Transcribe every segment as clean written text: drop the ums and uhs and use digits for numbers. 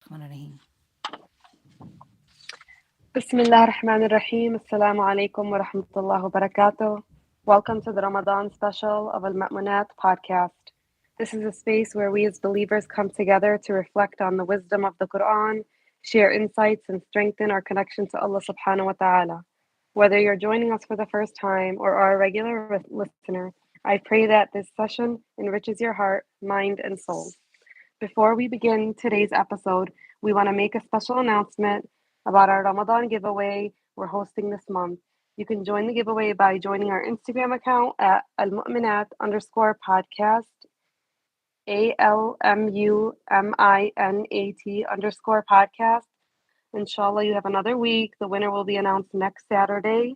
Bismillahirrahmanirrahim. Bismillahirrahmanirrahim. Assalamu alaikum wa rahmatullahi wa barakatuh. Welcome to the Ramadan special of Al-Muminat Podcast. This is a space where we as believers come together to reflect on the wisdom of the Quran, share insights, and strengthen our connection to Allah subhanahu wa ta'ala. Whether you're joining us for the first time or are a regular listener, I pray that this session enriches your heart, mind, and soul. Before we begin today's episode, we want to make a special announcement about our Ramadan giveaway we're hosting this month. You can join the giveaway by joining our Instagram account at Al-Muminat_podcast, ALMUMINAT_podcast. Inshallah, you have another week. The winner will be announced next Saturday.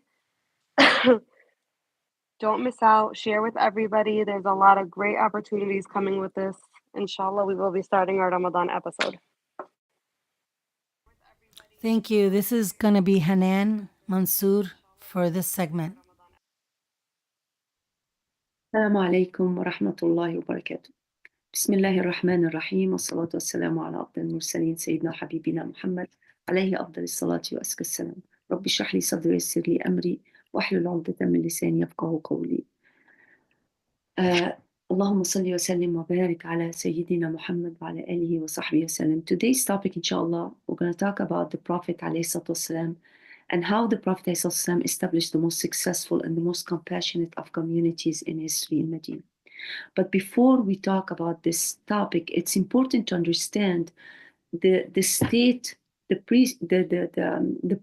Don't miss out. Share with everybody. There's a lot of great opportunities coming with this. Inshallah, we will be starting our Ramadan episode. Thank you. This is going to be Hanan Mansour for this segment. السلام عليكم ورحمة الله وبركاته. بسم الله الرحمن الرحيم والصلاة والسلام على أفضل المرسلين سيدنا وحبيبنا محمد عليه أفضل الصلاة وأزكى السلام. رب اشرح لي صدري ويسر لي أمري واحلل عقدة من لساني يفقهوا قولي. اللهم صل وسلم وبارك على سيدنا محمد وعلى آله وصحبه وسلم. Today's topic, inshallah, we're going to talk about the Prophet ﷺ and how the Prophet ﷺ established the most successful and the most compassionate of communities in history in Medina. But before we talk about this topic, it's important to understand the state, the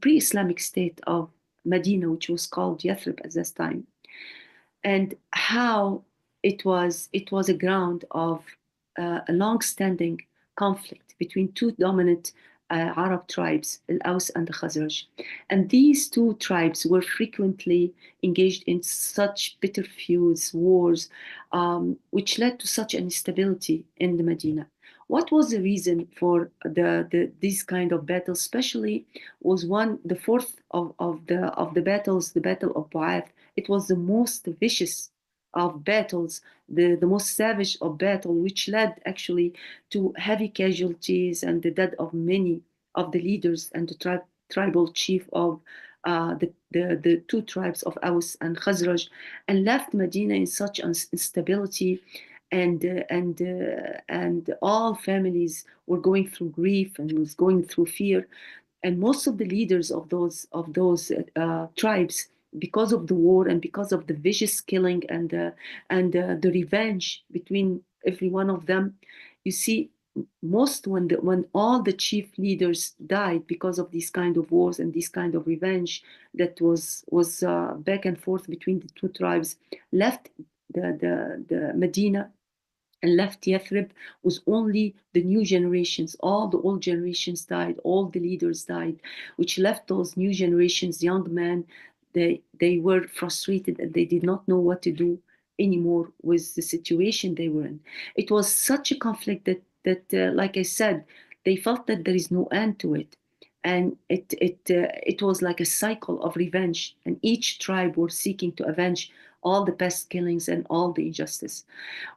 pre-Islamic state of Medina, which was called Yathrib at this time, and how it was a ground of a long-standing conflict between two dominant Arab tribes, Al-Aws and the Khazraj. And these two tribes were frequently engaged in such bitter feuds, wars, which led to such instability in the Medina. What was the reason for these kind of battles? Especially was the fourth of the battles, the Battle of Bu'ath. It was the most vicious of battles, the most savage of battle, which led actually to heavy casualties and the death of many of the leaders and the tribal chief of the two tribes of Aus and Khazraj, and left Medina in such instability, and all families were going through grief and was going through fear, and most of the leaders of those tribes, because of the war and because of the vicious killing and the revenge between every one of them, you see, most when all the chief leaders died because of these kind of wars and this kind of revenge that was back and forth between the two tribes, left the Medina and left Yathrib was only the new generations. All the old generations died, all the leaders died, which left those new generations, young men, they were frustrated and they did not know what to do anymore with the situation they were in. It was such a conflict that like I said, they felt that there is no end to it. And it was like a cycle of revenge, and each tribe were seeking to avenge all the past killings and all the injustice.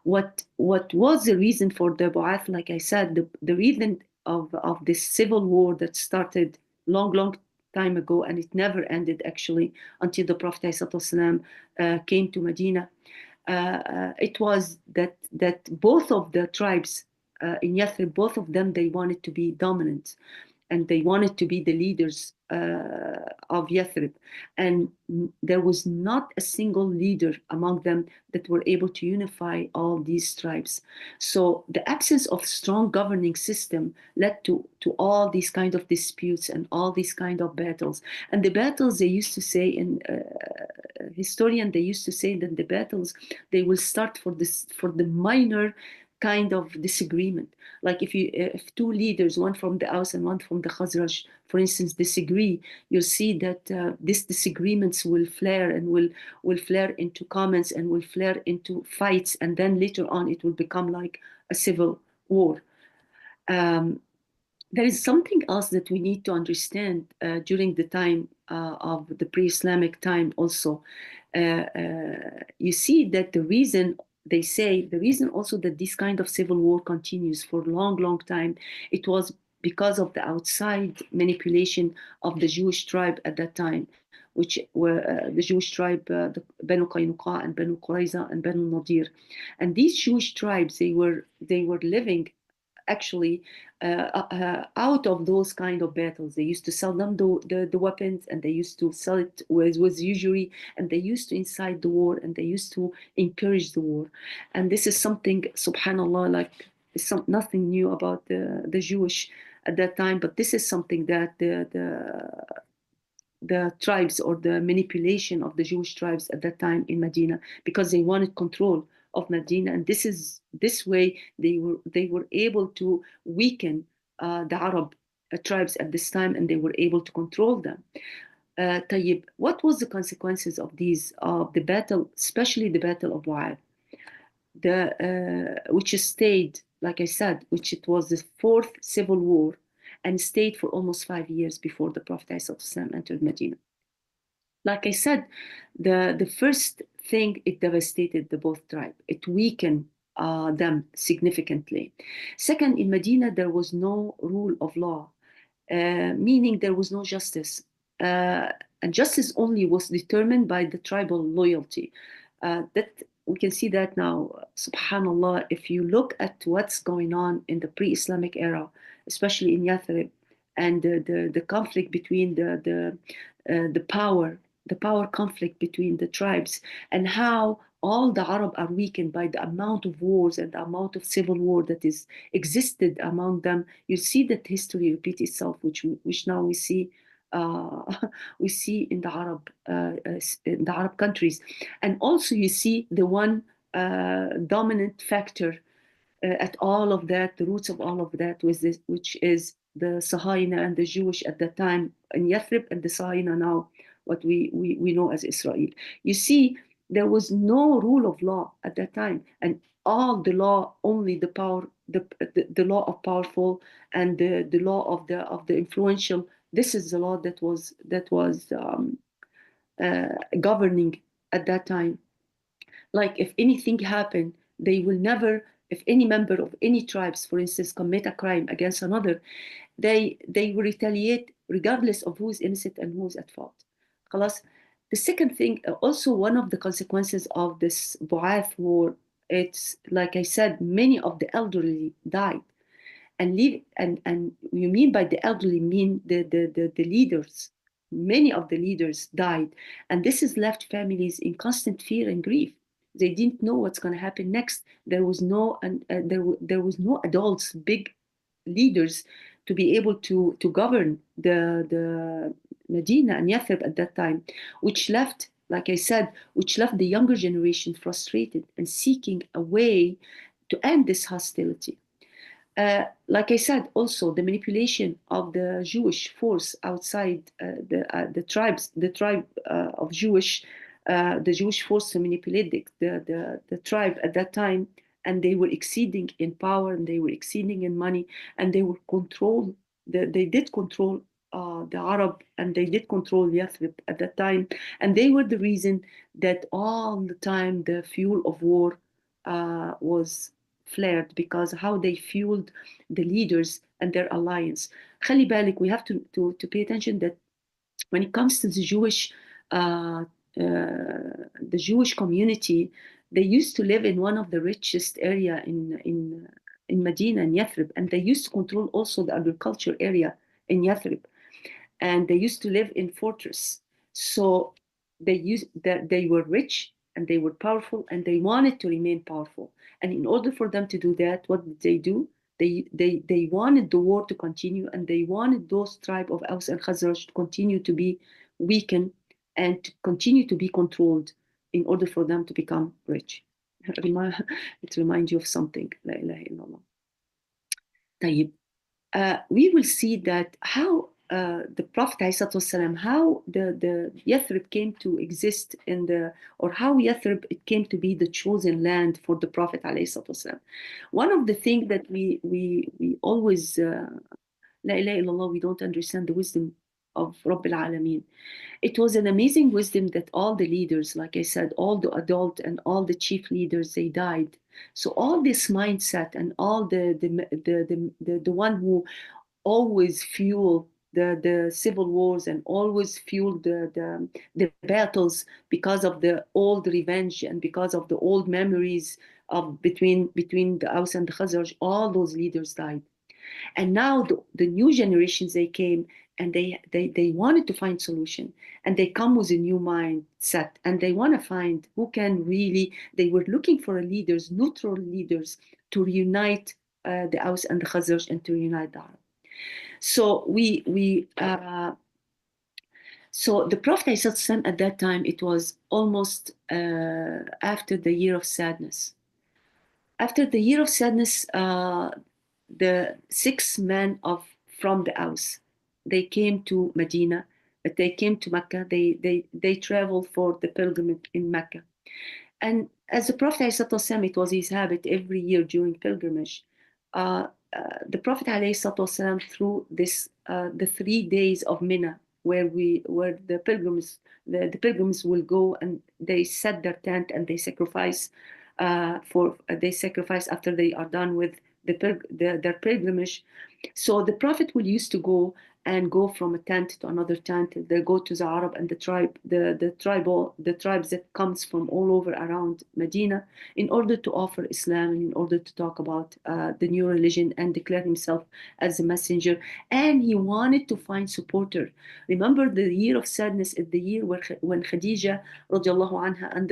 What was the reason for the Bu'ath? Like I said, the reason of this civil war that started long time ago, and it never ended actually until the Prophet ﷺ came to Medina. It was that both of the tribes in Yathrib, both of them, they wanted to be dominant, and they wanted to be the leaders of Yathrib. And there was not a single leader among them that were able to unify all these tribes. So the absence of strong governing system led to all these kind of disputes and all these kind of battles. And the battles, they used to say, in historian, they used to say that the battles, they will start for the minor kind of disagreement. Like if two leaders, one from the Aus and one from the Khazraj, for instance, disagree, you'll see that these disagreements will flare and will flare into comments and will flare into fights, and then later on it will become like a civil war. There is something else that we need to understand during the time of the pre-Islamic time also. You see that the reason also that this kind of civil war continues for a long time, it was because of the outside manipulation of the Jewish tribe at that time, which were the Jewish tribe, the Banu Qaynuqa and Banu Qurayza and Banu Nadir. And these Jewish tribes, they were living actually out of those kind of battles. They used to sell them the weapons, and they used to sell it with usury, and they used to incite the war, and they used to encourage the war. And this is something, subhanallah, like nothing new about the Jewish at that time, but this is something that the tribes, or the manipulation of the Jewish tribes at that time in Medina, because they wanted control of Medina, and this way they were able to weaken the Arab tribes at this time, and they were able to control them. طيب, what was the consequences of the battle, especially the Battle of Wa'ad, which stayed, like I said, which it was the fourth civil war, and stayed for almost 5 years before the Prophet ﷺ entered Medina. Like I said, the first thing, it devastated the both tribes. It weakened them significantly. Second, in Medina, there was no rule of law, meaning there was no justice. And justice only was determined by the tribal loyalty. That we can see that now, subhanallah, if you look at what's going on in the pre-Islamic era, especially in Yathrib, and the conflict between the power conflict between the tribes, and how all the Arab are weakened by the amount of wars and the amount of civil war that is existed among them. You see that history repeat itself, which now we see we see in the Arab countries. And also you see the one dominant factor at all of that, the roots of all of that, which is the Sahayna and the Jewish at that time in Yathrib, and the Sahayna now, what we know as Israel. You see, there was no rule of law at that time, and all the law, only the power, the law of powerful, and the law of the influential. This is the law that was governing at that time. Like, if anything happened, they will never, if any member of any tribes, for instance, commit a crime against another, they will retaliate regardless of who is innocent and who is at fault. خلاص. The second thing, also one of the consequences of this Bu'ath war, it's like I said, many of the elderly died. And you mean by the elderly, mean the leaders. Many of the leaders died, and this has left families in constant fear and grief. They didn't know what's going to happen next. There was no, there was no adults, big leaders, to be able to govern the Medina and Yathrib at that time, which left, like I said, which left the younger generation frustrated and seeking a way to end this hostility. Like I said, also the manipulation of the Jewish force outside the tribes, the tribe of the Jewish force to manipulate the tribe at that time, and they were exceeding in power, and they were exceeding in money, and they were they did control the Arab, and they did control Yathrib at that time, and they were the reason that all the time the fuel of war was flared, because how they fueled the leaders and their alliance. خلي بالك, we have to pay attention that when it comes to the Jewish community, they used to live in one of the richest area in Medina and Yathrib, and they used to control also the agriculture area in Yathrib, and they used to live in fortress. So they were rich, and they were powerful, and they wanted to remain powerful. And in order for them to do that, what did they do? They wanted the war to continue, and they wanted those tribe of Aus and Khazraj to continue to be weakened and to continue to be controlled in order for them to become rich. It reminds you of something. La ilaha illallah. طيب. We will see that how the Prophet ﷺ, how the Yathrib came to exist or how Yathrib it came to be the chosen land for the Prophet ﷺ. One of the things that we always, La ilaha illallah, we don't understand the wisdom of Rabbil Alameen. It was an amazing wisdom that all the leaders, like I said, all the adult and all the chief leaders, they died. So all this mindset and all the one who always fuel the civil wars and always fuel the battles because of the old revenge and because of the old memories of between the Aus and the Khazraj. All those leaders died. And now the new generations, they came and they wanted to find solution, and they come with a new mindset, and they want to find who can really, they were looking for leaders, neutral leaders, to reunite the Aus and the Khazraj and to reunite the Arab. So so the Prophet ﷺ at that time, it was almost after the year of sadness. After the year of sadness, the 6 men from the Aus, they came to Medina, but they came to Mecca. They traveled for the pilgrimage in Mecca. And as the Prophet ﷺ, it was his habit every year during pilgrimage. The Prophet ﷺ, through this the 3 days of Mina, where the pilgrims will go and they set their tent and they sacrifice they sacrifice after they are done with their pilgrimage. So the Prophet will used to go from a tent to another tent. They go to the Arab and the tribes that comes from all over around Medina, in order to offer Islam and in order to talk about the new religion and declare himself as a messenger. And he wanted to find supporter. Remember, the year of sadness is the year when Khadija radiallahu anha and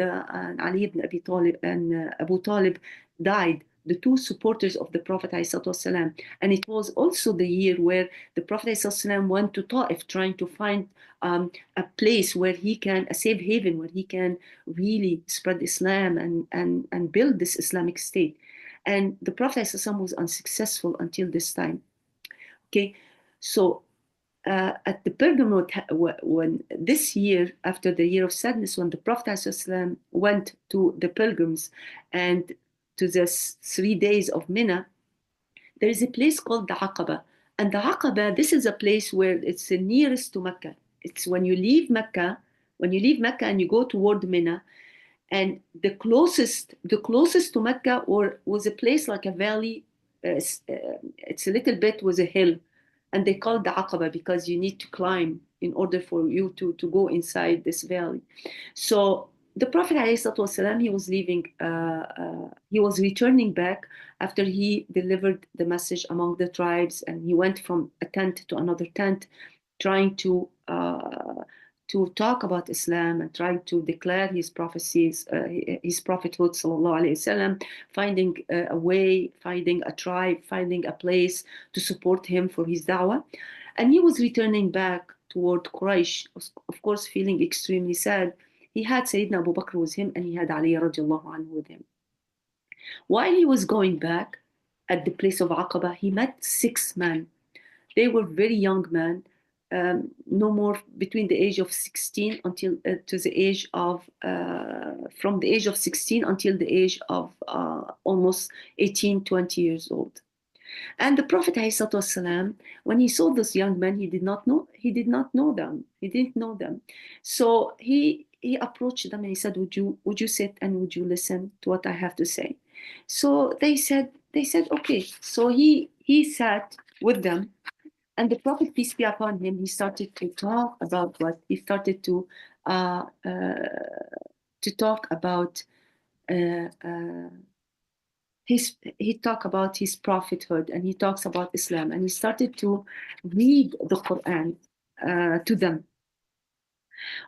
Ali ibn Abi Talib and Abu Talib died, the two supporters of the Prophet ﷺ. And it was also the year where the Prophet ﷺ went to Ta'if, trying to find a place where he can, a safe haven, where he can really spread Islam and build this Islamic state. And the Prophet ﷺ was unsuccessful until this time. Okay, so at the pilgrimage, when this year, after the year of sadness, when the Prophet ﷺ went to the pilgrims and to the 3 days of Mina, there is a place called the Aqaba. And the Aqaba, this is a place where it's the nearest to Mecca. It's when you leave Mecca and you go toward Mina, and the closest to Mecca was a place like a valley. It's a little bit was a hill, and they call it the Aqaba because you need to climb in order for you to go inside this valley. So the Prophet ﷺ, he was leaving, he was returning back after he delivered the message among the tribes, and he went from a tent to another tent, trying to talk about Islam and trying to declare his prophecies, his prophethood, sallallahu alaihi wasallam, finding a way, finding a tribe, finding a place to support him for his da'wah. And he was returning back toward Quraysh, of course, feeling extremely sad. He had Sayyidina Abu Bakr with him, and he had Ali radiallahu anhu with him. While he was going back at the place of Aqaba, he met 6 men. They were very young men, no more between the age of 16 until to the age of from the age of 16 until the age of almost 18, 20 years old. And the Prophet ﷺ, when he saw those young men, he did not know them. He didn't know them. So he approached them and he said, would you sit and would you listen to what I have to say? So they said, okay. So he sat with them, and the Prophet, peace be upon him, he started to talk about what? He started to talk about he talked about his prophethood, and he talks about Islam, and he started to read the Quran to them.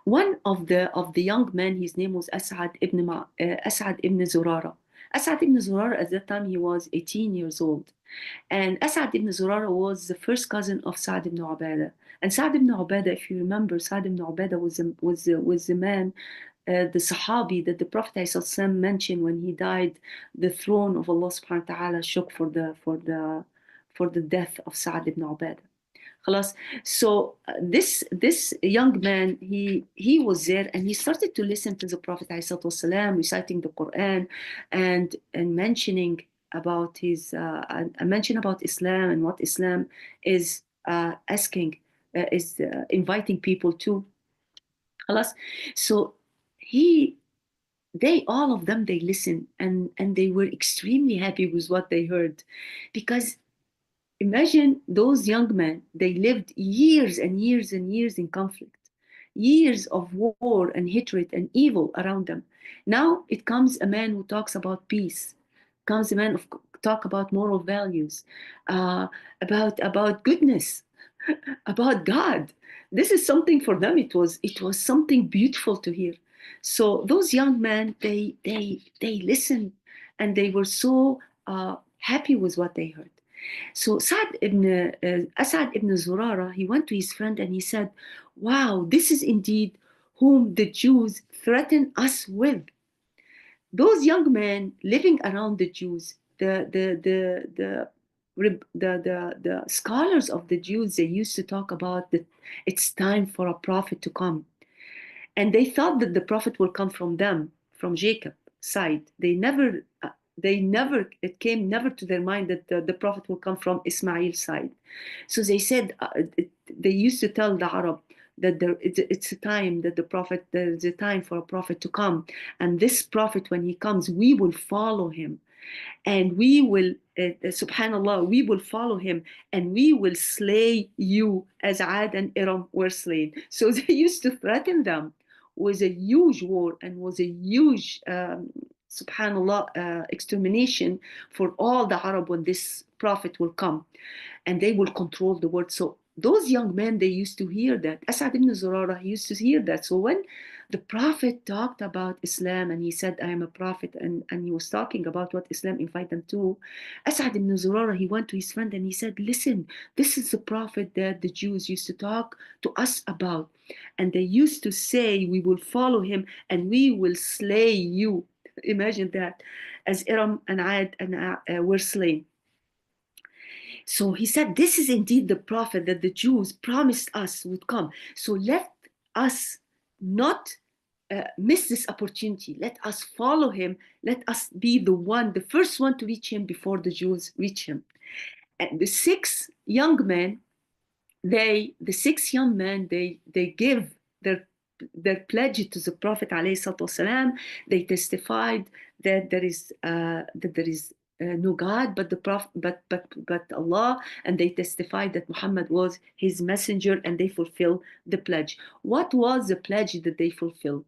One of the young men, his name was As'ad ibn Zurara. As'ad ibn Zurara, at that time, he was 18 years old. And As'ad ibn Zurara was the first cousin of Sa'd ibn Ubadah. And Sa'd ibn Ubadah, if you remember, Sa'd ibn Ubadah was the man, the Sahabi that the Prophet ﷺ mentioned when he died. The throne of Allah subhanahu wa ta'ala shook for the death of Sa'd ibn Ubadah. So this young man, he was there, and he started to listen to the Prophet ﷺ reciting the Quran and mentioning about mention about Islam and what Islam is inviting people to. So all of them, they listened, and they were extremely happy with what they heard, because Imagine those young men, they lived years and years and years in conflict, years of war and hatred and evil around them. Now it comes a man who talks about peace, comes a man of talk about moral values, uh, about goodness, about God. This is something for them. It was something beautiful to hear. So those young men, they listened, and they were so happy with what they heard. So Asad ibn Zurara, he went to his friend and he said, wow, this is indeed whom the Jews threaten us with. Those young men living around the Jews, the scholars of the Jews, they used to talk about that it's time for a prophet to come. And they thought that the prophet will come from them, from Jacob side. It came never to their mind that the prophet will come from Ismail's side. So they said, they used to tell the Arab that it's a time that there's a time for a prophet to come. And this prophet, when he comes, we will follow him. And we will, subhanallah, we will follow him, and we will slay you as Ad and Iram were slain. So they used to threaten them with a huge war and was a huge, subhanallah, extermination for all the Arab when this prophet will come, and they will control the world. So those young men, they used to hear that. Asad ibn Zurara, he used to hear that. So when the prophet talked about Islam and he said, I am a prophet, and he was talking about what Islam invite them to, Asad ibn Zurara, he went to his friend and he said, listen, this is the prophet that the Jews used to talk to us about. And they used to say, we will follow him and we will slay you. Imagine that, as Iram and Ad were slain. So he said, this is indeed the prophet that the Jews promised us would come. So let us not miss this opportunity. Let us follow him. Let us be the first one to reach him before the Jews reach him. And the six young men, they give their pledge to the Prophet ﷺ. They testified that there is no God but the Prophet, but Allah, and they testified that Muhammad was his messenger, and they fulfilled the pledge. What was the pledge that they fulfilled?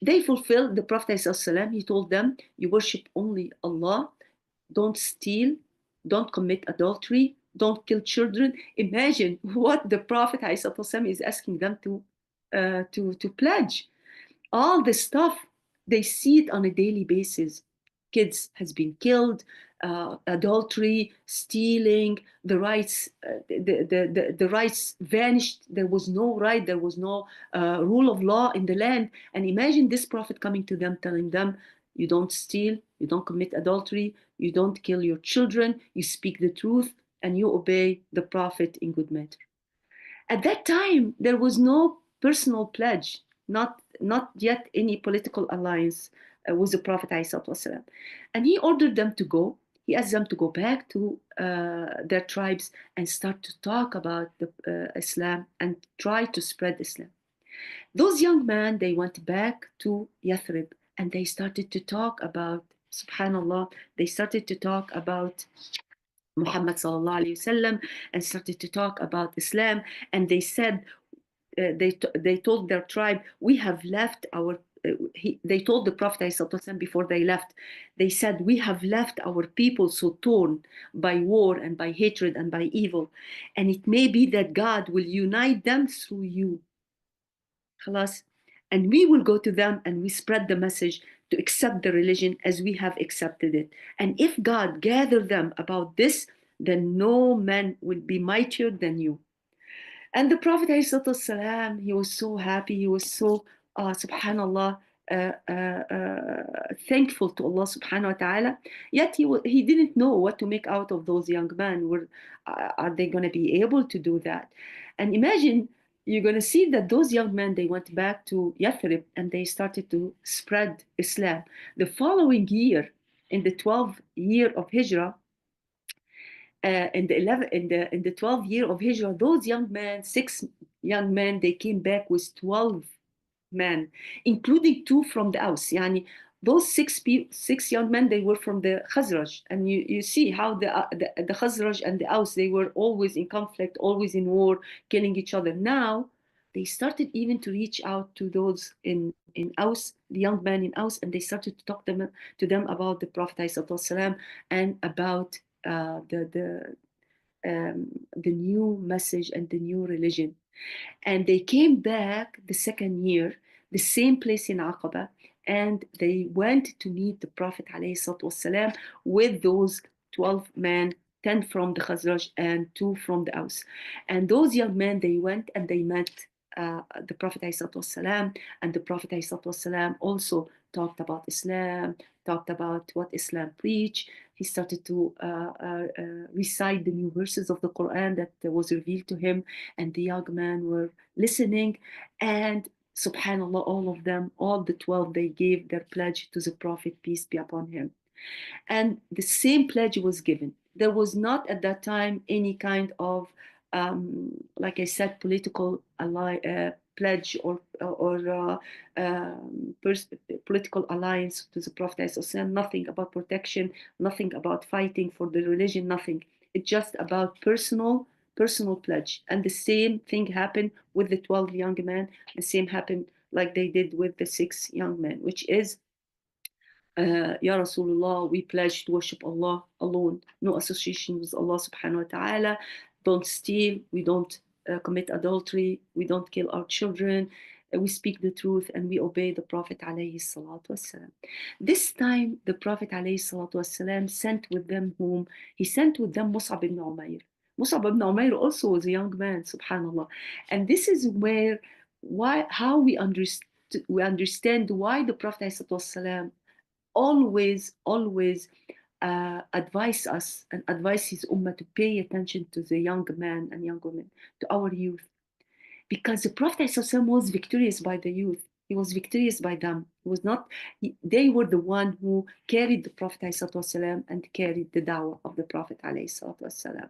They fulfilled the Prophet ﷺ. He told them, you worship only Allah, don't steal, don't commit adultery, don't kill children. Imagine what the Prophet ﷺ is asking them to pledge. All the stuff, they see it on a daily basis. Kids has been killed, adultery, stealing, the rights, the rights vanished. There was no right, there was no rule of law in the land. And imagine this prophet coming to them, telling them, you don't steal, you don't commit adultery, you don't kill your children, you speak the truth, and you obey the prophet in good matter. At that time, there was no personal pledge, not yet any political alliance with the Prophet ﷺ. And he ordered them to go. He asked them to go back to their tribes and start to talk about Islam and try to spread Islam. Those young men, they went back to Yathrib and they started to talk about, subhanallah, they started to talk about Muhammad sallallahu alaihi wasallam and started to talk about Islam. And they said, they told their tribe, we have left our, they told the Prophet ﷺ before they left, they said, we have left our people so torn by war and by hatred and by evil. And it may be that God will unite them through you. Khalas. And we will go to them and we spread the message to accept the religion as we have accepted it. And if God gathered them about this, then no man will be mightier than you. And the Prophet ﷺ, he was so happy, he was so, subhanallah, thankful to Allah subhanahu wa ta'ala. Yet he didn't know what to make out of those young men. Are they going to be able to do that? And imagine, you're going to see that those young men, they went back to Yathrib and they started to spread Islam. The following year, in the 12th year of Hijrah, in the 12th year of Hijrah, those young men, 6 young men, they came back with 12 men, including 2 from the Aus. Yani, those six young men, they were from the Khazraj, and you see how the Khazraj and the Aus, they were always in conflict, always in war, killing each other. Now they started even to reach out to those in Aus, the young men in Aus, and they started to talk to them about the Prophet ﷺ and about the new message and the new religion. And they came back the second year, the same place in Aqaba, and they went to meet the Prophet ﷺ with those 12 men, 10 from the Khazraj and 2 from the Aus. And those young men, they went and they met the Prophet ﷺ, and the Prophet ﷺ also talked about Islam, talked about what Islam preached. He started to recite the new verses of the Quran that was revealed to him, and the young men were listening. And subhanallah, all of them, all the 12, they gave their pledge to the Prophet, peace be upon him. And the same pledge was given. There was not at that time any kind of, like I said, political pledge or political alliance to the Prophet ﷺ, nothing about protection, nothing about fighting for the religion, nothing. It's just about personal pledge. And the same thing happened with the 12 young men. The same happened like they did with the 6 young men, which is, Ya Rasulullah, we pledge to worship Allah alone, no association with Allah subhanahu wa ta'ala, don't steal, we don't commit adultery, we don't kill our children, we speak the truth, and we obey the Prophet alayhi salatu wasalam. This time, the Prophet alayhi salatu wasalam sent with them whom? He sent with them Mus'ab ibn Umair. Mus'ab ibn Umair also was a young man, subhanallah. And this is where, how we understand why the Prophet alayhi salatu wasalam always advise us and advise his ummah to pay attention to the young men and young women, to our youth. Because the Prophet ﷺ was victorious by the youth. He was victorious by them. He was not, they were the one who carried the Prophet ﷺ and carried the dawah of the Prophet ﷺ.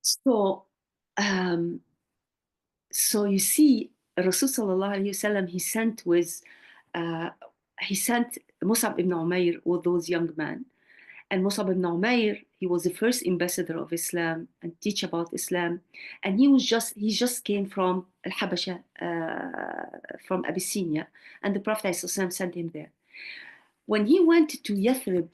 So, so you see, Rasul sallallahu alayhi wasallam, he sent Mus'ab ibn Umair with those young men. And Mus'ab ibn Umair, he was the first ambassador of Islam and teach about Islam. And he just came from Al-Habasha, from Abyssinia. And the Prophet ﷺ sent him there. When he went to Yathrib,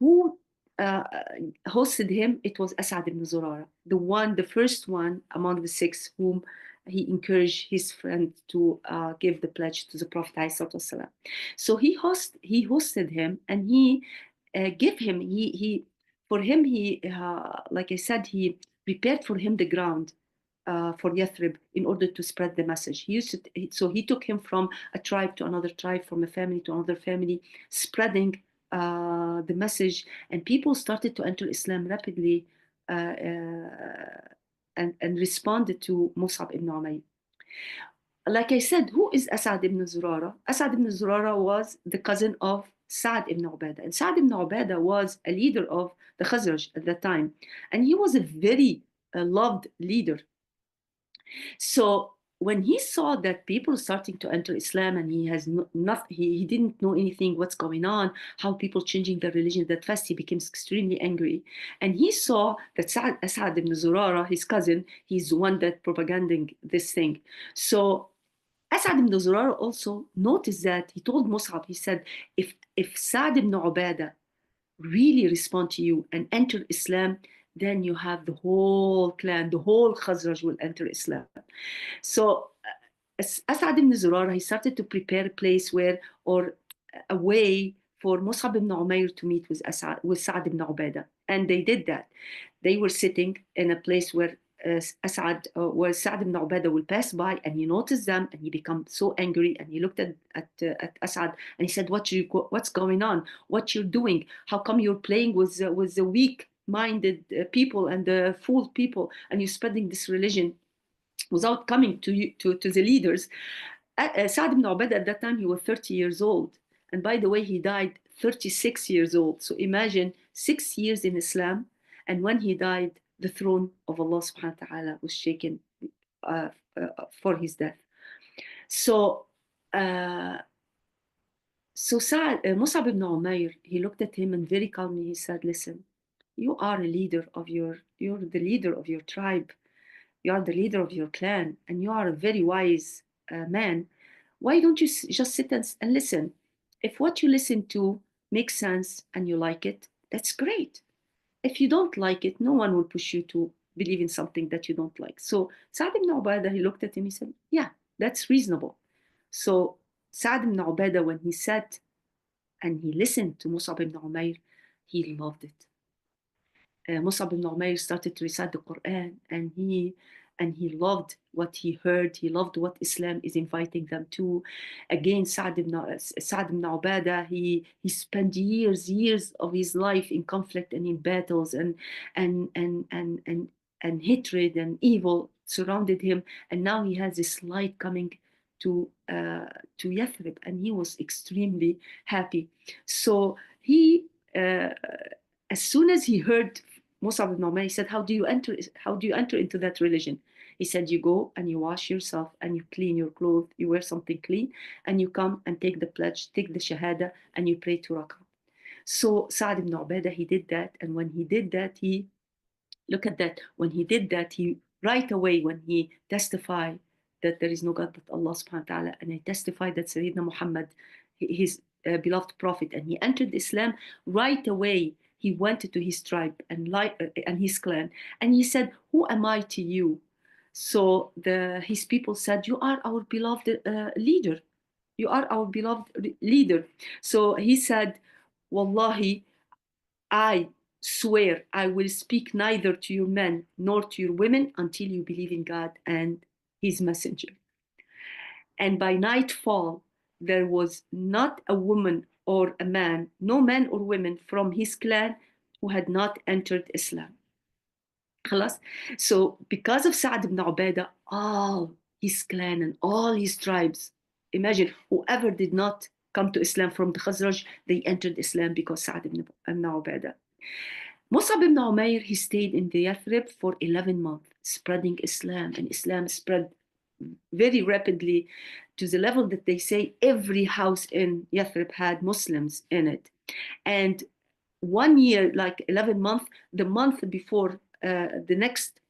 who hosted him? It was As'ad ibn Zurara, the first one among the 6 whom he encouraged his friend to give the pledge to the Prophet ﷺ. So he hosted him, and he gave him, like I said, he prepared for him the ground for Yathrib in order to spread the message. So he took him from a tribe to another tribe, from a family to another family, spreading the message, and people started to enter Islam rapidly and responded to Mus'ab ibn Umayr. Like I said, who is As'ad ibn Zurara? As'ad ibn Zurara was the cousin of Sa'd ibn Ubadah. And Sa'd ibn Ubadah was a leader of the Khazraj at that time. And he was a very loved leader. So when he saw that people starting to enter Islam, and he didn't know anything, what's going on, how people changing their religion that fast, he became extremely angry. And he saw that As'ad ibn Zurara, his cousin, he's the one that propaganding this thing. So As'ad ibn Zurara also noticed that. He told Mus'ab, he said, if Sa'd ibn Ubadah really respond to you and enter Islam, then you have the whole clan, the whole Khazraj will enter Islam. So As'ad ibn Zurara, he started to prepare a place or a way for Mus'ab ibn Umair to meet with Sa'd ibn Ubadah. And they did that. They were sitting in a place where Sa'd ibn Ubadah will pass by, and he noticed them, and he became so angry, and he looked at As'ad, and he said, what's going on? What you're doing? How come you're playing with the weak-minded people and the fool people, and you're spreading this religion without coming to the leaders? Sa'd ibn Ubadah at that time, he was 30 years old. And by the way, he died 36 years old. So imagine 6 years in Islam, and when he died, the throne of Allah subhanahu wa ta'ala was shaken for his death. So, uh, Mus'ab ibn Umair, he looked at him and very calmly he said, "Listen, you're the leader of your tribe. You are the leader of your clan, and you are a very wise man. Why don't you just sit and listen? If what you listen to makes sense and you like it, that's great. If you don't like it, no one will push you to believe in something that you don't like." So Sa'd ibn Ubadah, he looked at him, he said, "Yeah, that's reasonable." So Sa'd ibn Ubadah, when he sat and he listened to Mus'ab ibn Umair, he loved it. Mus'ab ibn Umair started to recite the Quran, and he loved what he heard. He loved what Islam is inviting them to. Again, Sa'd ibn Ubadah, he spent years of his life in conflict and in battles, and and and and and hatred and evil surrounded him, and now he has this light coming to Yathrib, and he was extremely happy. So he, as soon as he heard Mus'ab ibn Umair, he said, How do you enter into that religion?" He said, "You go and you wash yourself and you clean your clothes, you wear something clean, and you come and take the pledge, take the shahada, and you pray 2 rak'ah." So Sa'd ibn Ubadah, he did that, and when he did that, look at that. When he did that, he right away, when he testified that there is no God but Allah subhanahu wa ta'ala, and he testified that Sayyidina Muhammad, his beloved prophet, and he entered Islam, right away he went to his tribe and his clan, and he said, "Who am I to you?" So his people said, "You are our beloved leader. You are our beloved leader." So he said, "Wallahi, I swear I will speak neither to your men nor to your women until you believe in God and his messenger." And by nightfall, there was not a woman or a man, no man or women from his clan who had not entered Islam. خلاص? So because of Sa'd ibn Ubadah, all his clan and all his tribes, imagine whoever did not come to Islam from the Khazraj, they entered Islam because Sa'd ibn Ubadah. Mus'ab ibn Umair, he stayed in the Yathrib for 11 months, spreading Islam, and Islam spread very rapidly to the level that they say every house in Yathrib had Muslims in it. And 1 year, like 11 months, the month before the next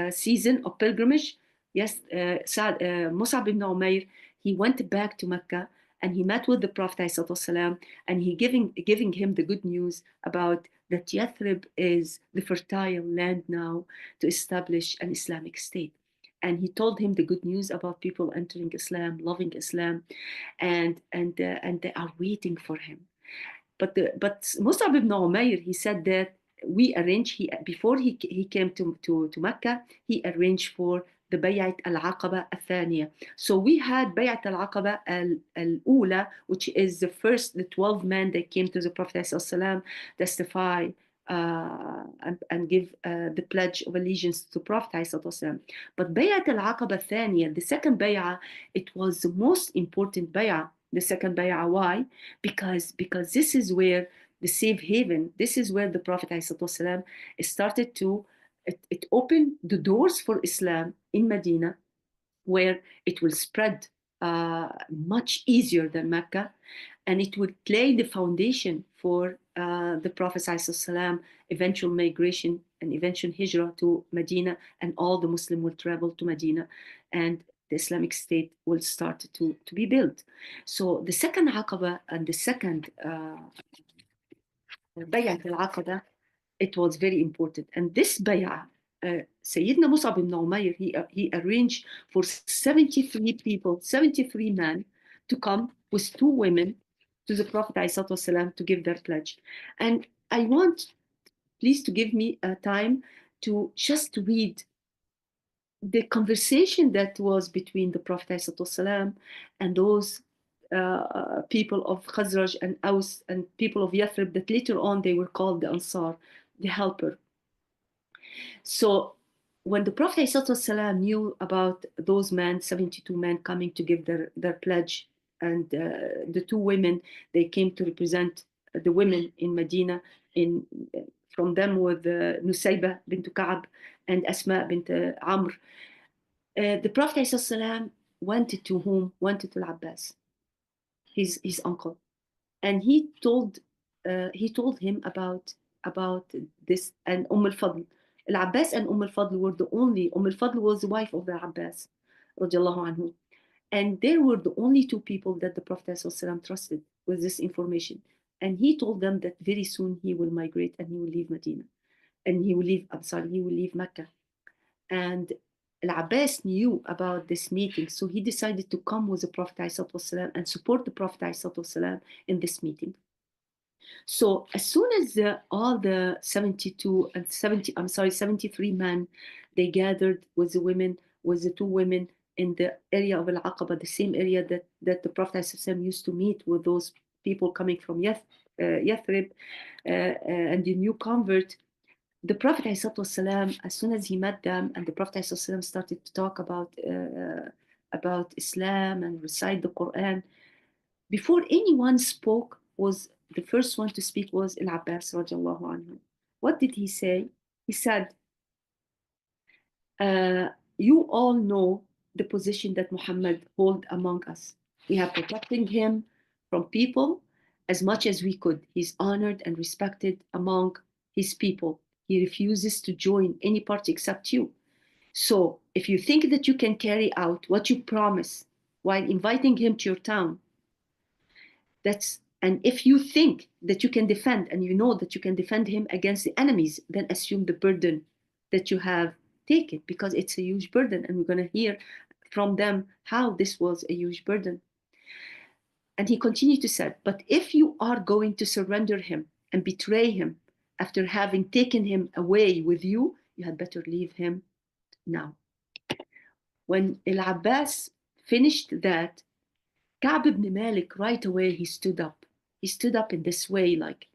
season of pilgrimage, yes, Mus'ab ibn Umair, he went back to Mecca and he met with the Prophet ﷺ, and he giving him the good news about that Yathrib is the fertile land now to establish an Islamic state. And he told him the good news about people entering Islam, loving Islam, and they are waiting for him. But Mus'ab ibn Umair, he said that before he came to Mecca, he arranged for the Bay'at al-Aqaba al-Thaniya. So we had Bay'at al-Aqaba al-Ula, which is the 12 men that came to the Prophet ﷺ, testify and give the pledge of allegiance to the Prophet ﷺ. But Bay'at al-Aqaba al-Thaniya, the second bay'ah, it was the most important bay'ah. The second bay'ah, why? Because this is where the safe haven, this is where the Prophet ﷺ started to, it opened the doors for Islam in Medina, where it will spread much easier than Mecca, and it would lay the foundation for the Prophet ﷺ eventual migration and eventual hijrah to Medina, and all the Muslims will travel to Medina, and the Islamic State will start to be built. So the second Aqaba and the second Bay'at al-Aqaba, it was very important. And this bay'ah, Sayyidina Mus'ab ibn Umair, he arranged for 73 people, 73 men, to come with 2 women to the Prophet ﷺ to give their pledge. And I want, please, to give me a time to just read the conversation that was between the Prophet ﷺ and those people of Khazraj and Aus and people of Yathrib that later on they were called the Ansar, the helper. So when the Prophet ﷺ knew about those men, 72 men coming to give their pledge, and the 2 women, they came to represent the women in Medina, from them with Nusayba bint Ka'ab and Asma bint Amr. The Prophet ﷺ went to whom? Went to Al-Abbas, his uncle, and he told him about this. And al-Fadl, Al-Abbas and al-Fadl were the only. Al-Fadl was the wife of the Abbas, radiallahu anhu, and they were the only two people that the Prophet ﷺ trusted with this information. And he told them that very soon he will migrate and he will leave Medina, and he will leave Mecca. And Al-Abbas knew about this meeting, so he decided to come with the Prophet ﷺ and support the Prophet ﷺ in this meeting. So as soon as all the 73 men, they gathered with the women, with the two women in the area of Al-Aqaba, the same area that the Prophet ﷺ used to meet with those people coming from Yathrib and the new convert. The Prophet ﷺ, as soon as he met them, and the Prophet ﷺ started to talk about Islam and recite the Quran, before anyone spoke, was the first one to speak was Al-Abbas radiallahu anhu. What did he say? He said, you all know the position that Muhammad hold among us. We have protecting him from people as much as we could. He's honored and respected among his people. He refuses to join any party except you. So if you think that you can carry out what you promise while inviting him to your town, and if you think that you can defend, and you know that you can defend him against the enemies, then assume the burden that you have taken, because it's a huge burden, and we're going to hear from them how this was a huge burden. And he continued to say, but if you are going to surrender him and betray him after having taken him away with you, you had better leave him now. When Al-Abbas finished that, Ka'b ibn Malik, right away, he stood up. He stood up in this way, like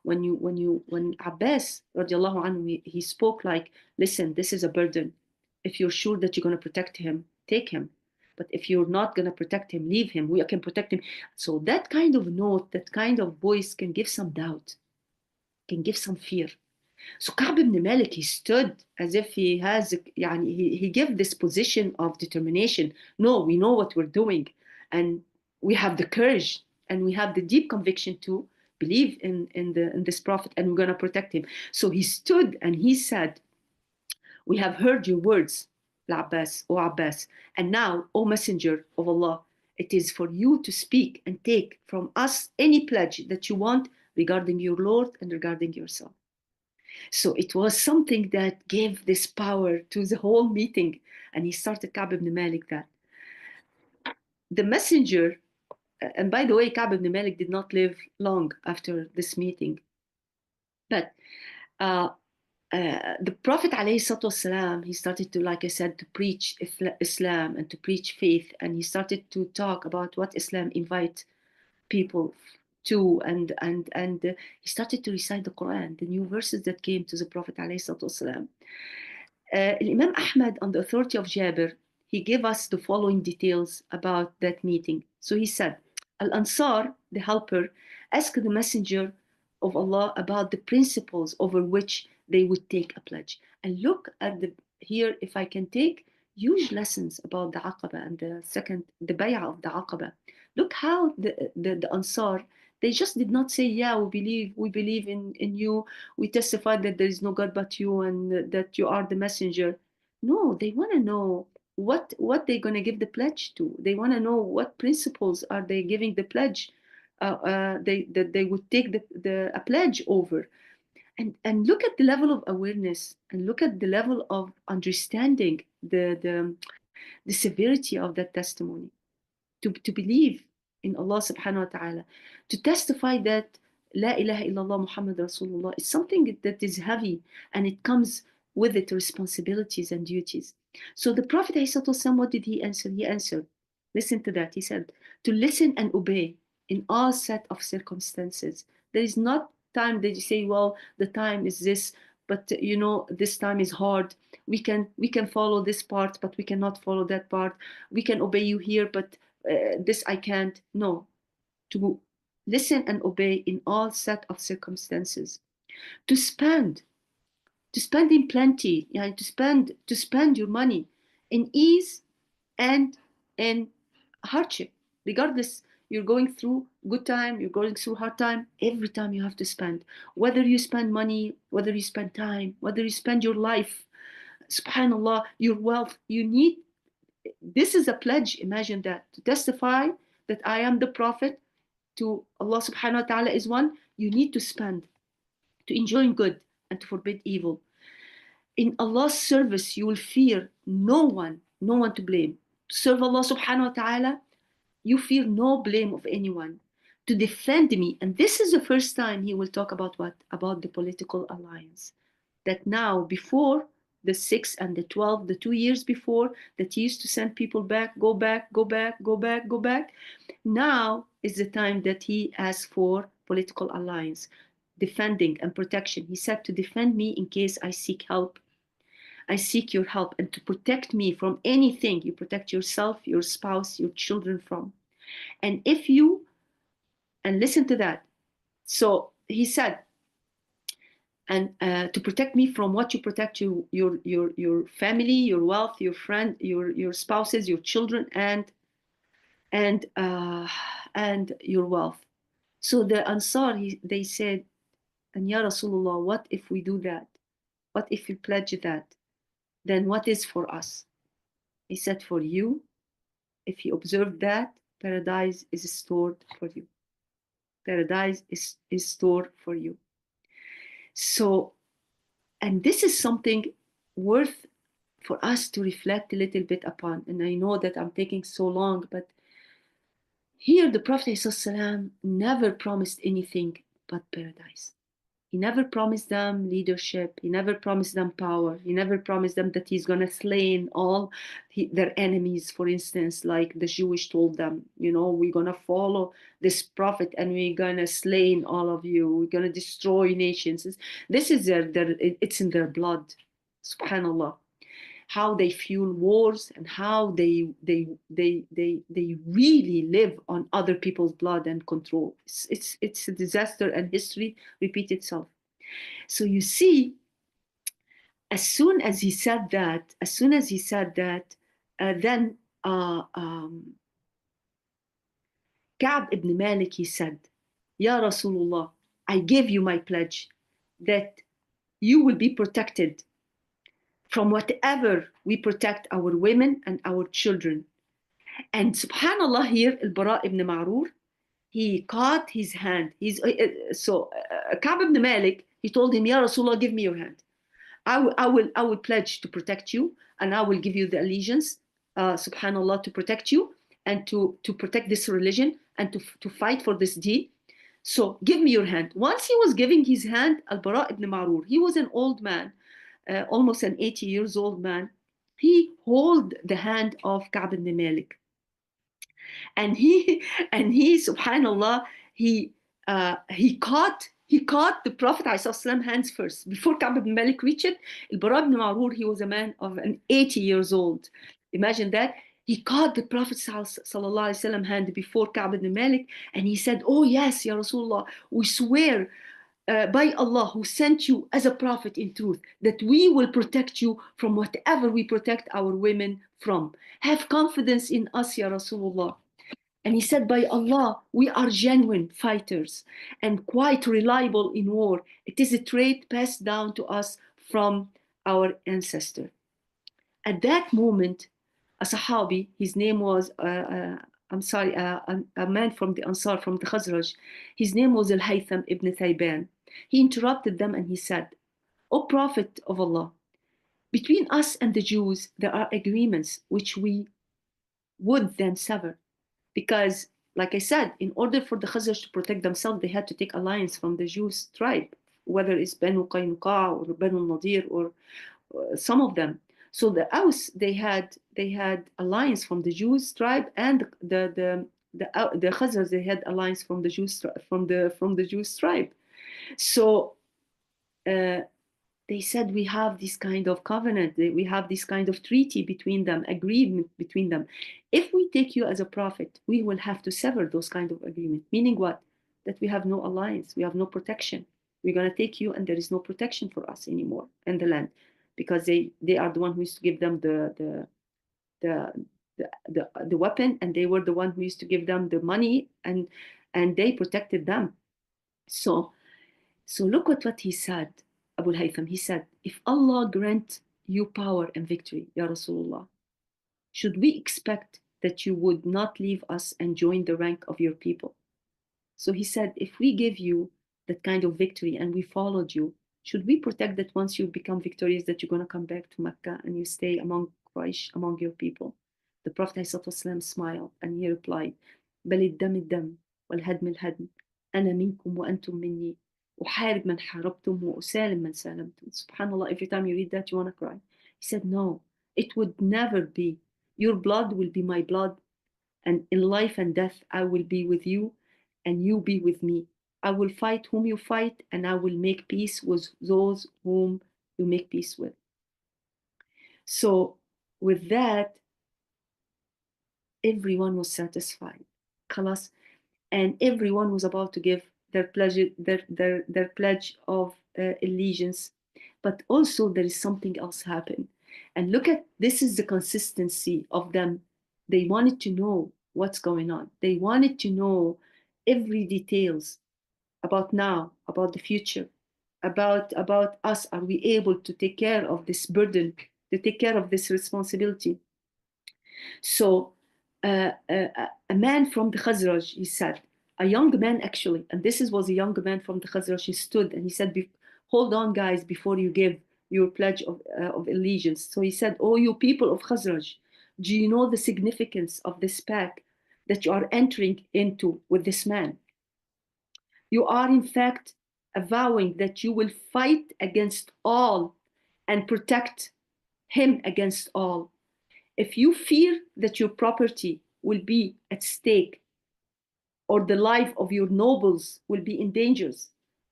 when Abbas radiallahu anhu, he spoke like, listen, this is a burden. If you're sure that you're going to protect him, take him. But if you're not going to protect him, leave him. We can protect him. So that kind of note, that kind of voice can give some doubt, can give some fear. So Ka'b ibn Malik, he stood as if he has, he gave this position of determination. No, we know what we're doing, and we have the courage, and we have the deep conviction to believe in this prophet, and we're going to protect him. So he stood and he said, we have heard your words, Abbas, O Abbas, and now, O Messenger of Allah, it is for you to speak and take from us any pledge that you want regarding your Lord and regarding yourself. So it was something that gave this power to the whole meeting. And he started Ka'b ibn Malik that. The messenger, and by the way, Ka'b ibn Malik did not live long after this meeting. But the Prophet ﷺ, he started to, like I said, to preach Islam and to preach faith. And he started to talk about what Islam invites people to, and he started to recite the Quran, the new verses that came to the Prophet ﷺ. Imam Ahmad, on the authority of Jabir, he gave us the following details about that meeting. So he said, Al-Ansar, the helper, asked the Messenger of Allah about the principles over which they would take a pledge. And look at here, if I can take huge lessons about the Aqaba and the bay'ah of the Aqaba. Look how the Ansar, they just did not say, yeah, we believe in you. We testify that there is no God but you, and that you are the messenger. No, they want to know what they're going to give the pledge to. They want to know what principles are they giving the pledge. That they would take a pledge over. And look at the level of awareness, and look at the level of understanding the severity of that testimony. To believe in Allah subhanahu wa ta'ala, to testify that La ilaha illallah Muhammad Rasulullah is something that is heavy, and it comes with it responsibilities and duties. So the Prophet ﷺ, what did he answer? He answered, listen to that. He said, to listen and obey in all set of circumstances. There is not time that you say, well, the time is this, but this time is hard. We can follow this part, but we cannot follow that part. We can obey you here, but this I can't. No, to listen and obey in all set of circumstances. To spend in plenty, to spend your money in ease and in hardship. Regardless, you're going through good time, you're going through hard time, every time you have to spend. Whether you spend money, whether you spend time, whether you spend your life, subhanallah, your wealth, you need, this is a pledge, imagine that, to testify that I am the prophet, to Allah subhanahu wa ta'ala is one, you need to spend, to enjoy good and to forbid evil. In Allah's service, you will fear no one to blame. To serve Allah subhanahu wa ta'ala, you fear no blame of anyone. To defend me, and this is the first time he will talk about what? About the political alliance. That now, before the 6 and the 12, the 2 years before, that he used to send people back, go back, go back, go back, go back. Now is the time that he asks for political alliance, defending and protection. He said to defend me in case I seek help. I seek your help, and to protect me from anything you protect yourself, your spouse, your children from. And if you, and listen to that. So he said, and to protect me from what you protect your family, your wealth, your friend, your spouses, your children, and your wealth. So the Ansar, they said, and Ya Rasulullah, what if we do that? What if we pledge that? Then what is for us? He said, for you, if you observe that, paradise is stored for you. Paradise is stored for you. So, and this is something worth for us to reflect a little bit upon. And I know that I'm taking so long, but here the Prophet ﷺ never promised anything but paradise. He never promised them leadership. He never promised them power. He never promised them that he's going to slay all their enemies, for instance, like the Jewish told them, we're going to follow this prophet and we're going to slay all of you. We're going to destroy nations. This is it's in their blood, subhanallah. How they fuel wars and how they really live on other people's blood and control. It's a disaster, and history repeats itself. So you see, as soon as he said that, then Ka'b ibn Malik, he said, Ya Rasulullah, I give you my pledge that you will be protected from whatever we protect our women and our children. And subhanallah, here Al-Bara ibn Ma'rur, he caught his hand. Ka'b ibn Malik, he told him, Ya Rasulullah, give me your hand. I will pledge to protect you, and I will give you the allegiance, subhanallah, to protect you and to protect this religion and to fight for this deed. So give me your hand. Once he was giving his hand, Al-Bara ibn Ma'rur, he was an old man, almost an 80 years old man. He held the hand of Ka'b ibn Malik, and he subhanallah, he caught the Prophet ﷺ hands first. Before Ka'b ibn Malik reached it, Al-Bara ibn Ma'rur, he was a man of an 80 years old. Imagine that. He caught the Prophet ﷺ hand before Ka'b ibn Malik, and he said, oh yes, Ya Rasulullah, we swear by Allah who sent you as a prophet in truth, that we will protect you from whatever we protect our women from. Have confidence in us, Ya Rasulullah. And he said, by Allah, we are genuine fighters and quite reliable in war. It is a trait passed down to us from our ancestor. At that moment, a Sahabi, his name was, a man from the Ansar, from the Khazraj, his name was Al-Haytham ibn Thayban. He interrupted them and he said, O Prophet of Allah, between us and the Jews, there are agreements which we would then sever. Because, like I said, in order for the Khazraj to protect themselves, they had to take alliance from the Jews tribe, whether it's Banu Qaynuqa or Banu Nadir or some of them. So the Aus, they had alliance from the Jews tribe, and the Khazraj, they had alliance from the Jews from the Jews tribe. So they said, we have this kind of covenant, we have this kind of treaty between them, agreement between them. If we take you as a prophet, we will have to sever those kind of agreement. Meaning what? That we have no alliance, we have no protection. We're going to take you and there is no protection for us anymore in the land, because they are the one who used to give them the the weapon, and they were the one who used to give them the money, and they protected them. So look at what he said, Abu Haytham. He said, if Allah grant you power and victory, Ya Rasulullah, should we expect that you would not leave us and join the rank of your people? So he said, if we give you that kind of victory and we followed you, should we protect that once you become victorious, that you're going to come back to Mecca and you stay among Quraysh, among your people? The Prophet ﷺ smiled and he replied, بل الدم الدم والهدم الهدم أنا منكم وأنتم مني أحارب من حاربتم وأسالم من سالمتم. Subhanallah, every time you read that, you want to cry. He said, no, it would never be. Your blood will be my blood, and in life and death, I will be with you, and you be with me. I will fight whom you fight, and I will make peace with those whom you make peace with. So, with that, everyone was satisfied. Khalas. And everyone was about to give their pledge of allegiance. But also, there is something else happened. And look at this is the consistency of them. They wanted to know what's going on. They wanted to know every details about now, about the future, about us. Are we able to take care of this burden, to take care of this responsibility? So a man from the Khazraj, he said, a young man actually, and was a young man from the Khazraj, he stood and he said, hold on guys, before you give your pledge of allegiance. So he said, oh, you people of Khazraj, do you know the significance of this pact that you are entering into with this man? You are in fact avowing that you will fight against all and protect him against all. If you fear that your property will be at stake or the life of your nobles will be endangered,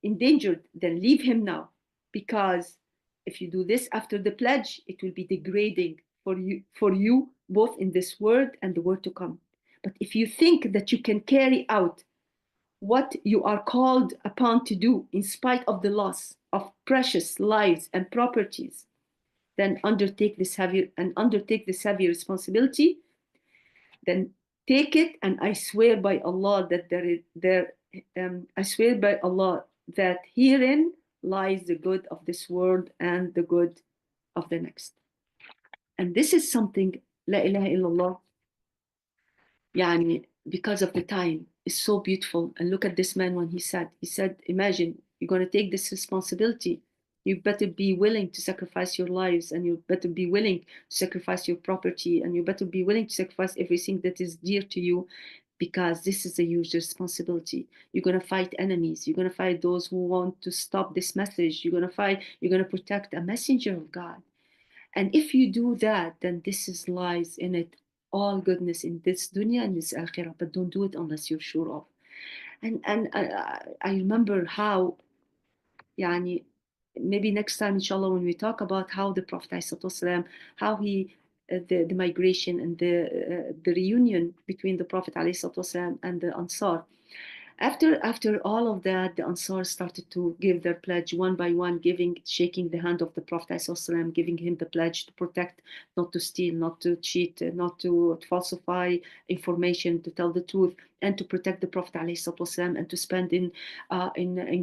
then leave him now. Because if you do this after the pledge, it will be degrading for you both in this world and the world to come. But if you think that you can carry out what you are called upon to do in spite of the loss of precious lives and properties, then undertake this heavy responsibility. Then take it, and I swear by Allah that I swear by Allah that herein lies the good of this world and the good of the next. And this is something, La ilaha illallah, yani, because of the time, is so beautiful. And look at this man when he said, imagine you're going to take this responsibility. You better be willing to sacrifice your lives, and you better be willing to sacrifice your property, and you better be willing to sacrifice everything that is dear to you, because this is a huge responsibility. You're going to fight enemies. You're going to fight those who want to stop this message. You're going to protect a messenger of God. And if you do that, then this lies in it all goodness in this dunya and this akhirah. But don't do it unless you're sure of. And I remember how, yani, maybe next time, inshallah, when we talk about how the Prophet ﷺ, how he, the migration and the reunion between the Prophet ﷺ and the Ansar. After all of that, the Ansar started to give their pledge one by one, shaking the hand of the Prophet ﷺ, giving him the pledge to protect, not to steal, not to cheat, not to falsify information, to tell the truth, and to protect the Prophet ﷺ, and to spend in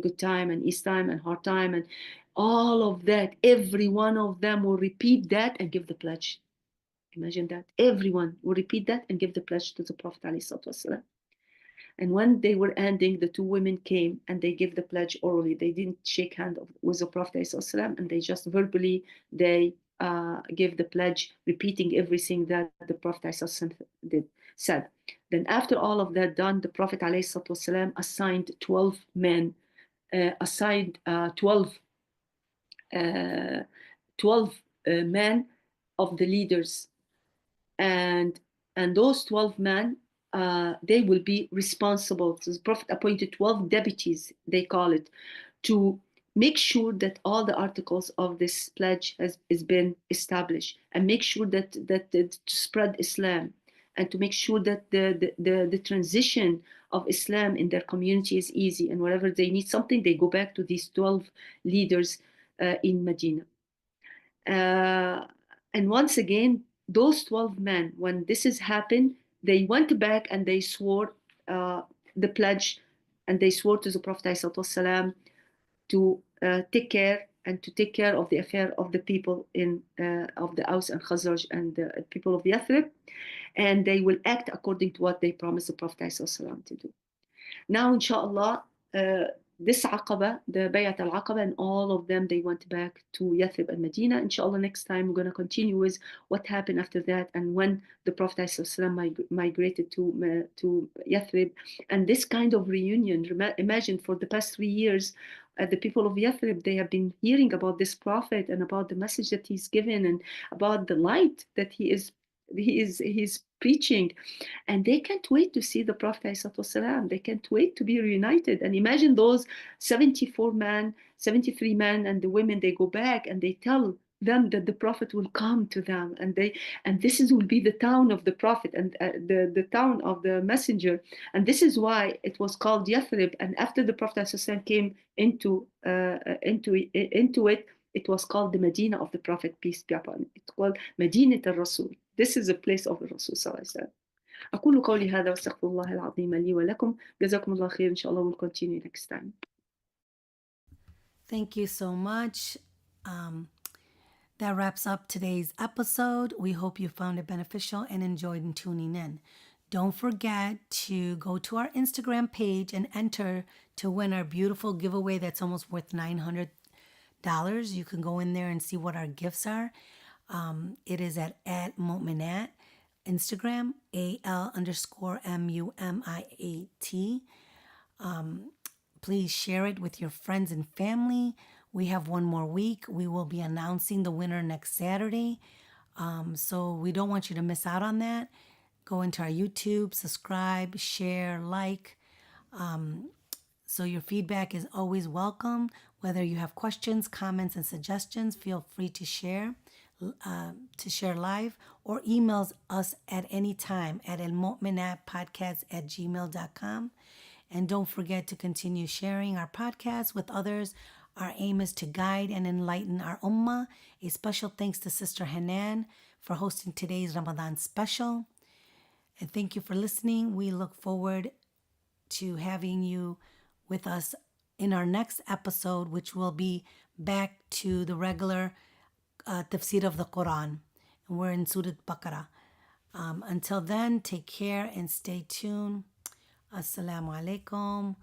good time and east time and hard time, and all of that. Every one of them will repeat that and give the pledge. Imagine that. Everyone will repeat that and give the pledge to the Prophet ﷺ. And when they were ending, the two women came and they gave the pledge orally. They didn't shake hands with the Prophet ﷺ, and they just verbally, they gave the pledge, repeating everything that the Prophet ﷺ said. Then after all of that done, the Prophet ﷺ assigned 12 men, 12 men of the leaders. And those 12 men, they will be responsible. So the Prophet appointed 12 deputies, they call it, to make sure that all the articles of this pledge has been established, and make sure that to spread Islam, and to make sure that the transition of Islam in their community is easy. And whenever they need something, they go back to these 12 leaders in Medina. And once again, those 12 men, when this has happened, they went back and they swore the pledge, and they swore to the Prophet ﷺ to take care and to take care of the affair of the people of the Aus and Khazraj and the people of Yathrib, and they will act according to what they promised the Prophet ﷺ to do. Now, inshallah, this Aqaba, the Bayat al-Aqaba, and all of them, they went back to Yathrib and Medina. Inshallah, next time we're going to continue with what happened after that and when the Prophet ﷺ migrated to Yathrib. And this kind of reunion, imagine for the past 3 years, the people of Yathrib, they have been hearing about this Prophet and about the message that he's given and about the light that he's preaching, and they can't wait to see the Prophet ﷺ. They can't wait to be reunited. And imagine those 73 men and the women, they go back and they tell them that the Prophet will come to them, and will be the town of the Prophet and the town of the messenger. And this is why it was called Yathrib. And after the Prophet ﷺ came into it, it was called the Medina of the Prophet, peace be upon him. It's called Medinat al-Rasul. This is a place of the Rasul صلى الله عليه وسلم. أقول قولي هذا واستغفر الله العظيم لي ولكم. جزاكم الله خير. Inshallah, we'll continue next time. Thank you so much. That wraps up today's episode. We hope you found it beneficial and enjoyed tuning in. Don't forget to go to our Instagram page and enter to win our beautiful giveaway that's almost worth $900. You can go in there and see what our gifts are. It is at Al-Muminat, Instagram, AL_MUMIAT. Please share it with your friends and family. We have one more week. We will be announcing the winner next Saturday. So we don't want you to miss out on that. Go into our YouTube, subscribe, share, like. So your feedback is always welcome. Whether you have questions, comments, and suggestions, feel free to share live or emails us at any time at Al-Muminat Podcast@gmail.com. And don't forget to continue sharing our podcast with others. Our aim is to guide and enlighten our ummah. A special thanks to Sister Hanan for hosting today's Ramadan special. And thank you for listening. We look forward to having you with us in our next episode, which will be back to the regular Tafseer of the Quran. And we're in Surah Baqarah. Until then, take care and stay tuned. Assalamu alaikum